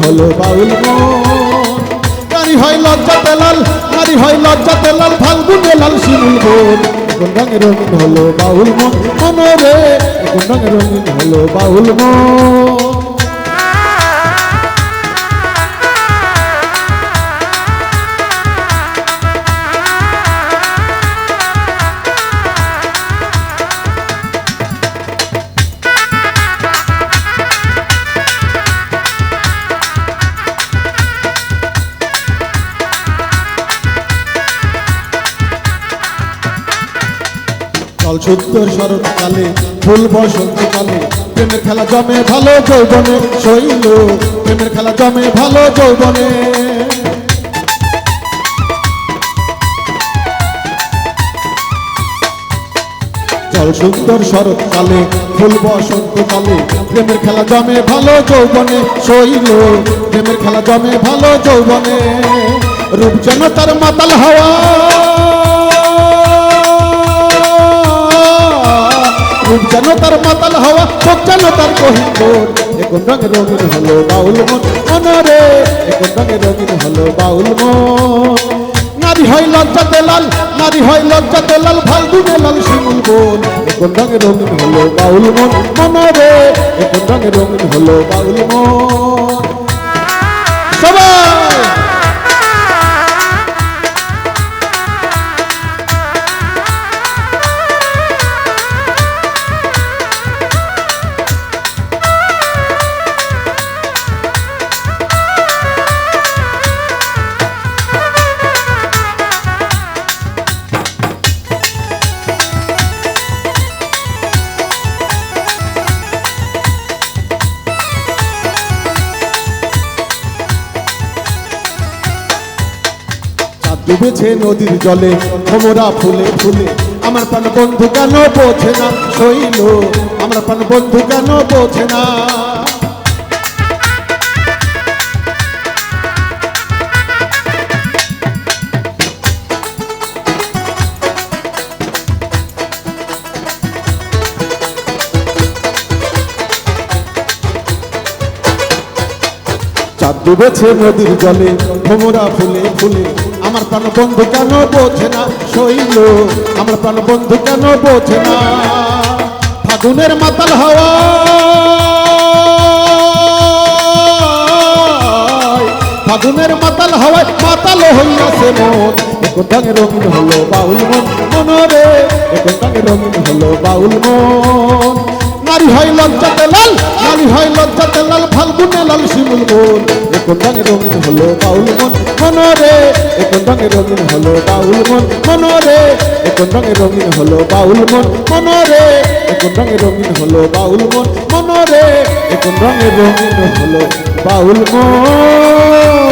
হলো বাউল মন। নারী হয় লজ্জাতে লাল, নারী হয় লজ্জাতে লাল, ফাল্গুনে লাল শিমুল বোন। কোন রঙে রঙিন হলো বাউল মন মনরে, কোন রঙে রঙিন হলো বাউল মন। চল সুন্দর শরৎকালে, ফুল বসন্তকালে, প্রেমের খেলা জমে ভালো যৌবনে শৈল, প্রেমের খেলা জমে ভালো যৌবনে। চল সুন্দর শরৎকালে, ফুল বসন্তকালে, প্রেমের খেলা জমে ভালো যৌবনে শৈল, প্রেমের খেলা জমে ভালো যৌবনে। রূপ যেন তার মাতাল হাওয়া, রূপ যেন তার মাতাল হাওয়া, চোখ যেন তার কহিন্দর। কোন রঙে রঙিন হলো বাউল মন মনরে, কোন রঙে রঙিন হলো বাউল মন। নারী হয় লজ্জাতে লাল, নারী হয় লজ্জাতে লাল, ফাল্গুনে লাল শিমুল বোন। কোন রঙে রঙিন হলো বাউল মন মনরে, কোন রঙে রঙিন হলো বাউল মন। সবাই ডুবেছে নদীর জলে, ভোমরা ফুলে ফুলে, আমার প্রাণ বন্ধু কেন বোঝে না শৈল, আমার প্রাণ বন্ধু কেন বোঝে না। চাঁদ ডুবেছে নদীর জলে, ভোমরা ফুলে ফুলে, আমার প্রাণ বন্ধু কেন বোঝে না শৈল, আমার প্রাণ বন্ধু কেন বোঝে না। ফাগুনের মাতাল হাওয়া, ফাগুনের মাতাল হাওয়ায় মাতাল হইয়াছে মন। কোন রঙে রঙিন হলো বাউল মন মনরে, কোন রঙে রঙিন হলো বাউল মন। নারী হয় লজ্জাতে লাল, নারী হয় লজ্জাতে লাল, ফাল্গুনে লাল শিমুল বোন। কোন রঙে রঙিন হলো বাউল মন মনরে, কোন রঙে রঙিন হলো বাউল মন মনরে, কোন রঙে রঙিন হলো বাউল মন মনরে, কোন রঙে রঙিন হলো বাউল মন মনরে, কোন রঙে রঙিন হলো বাউল মন।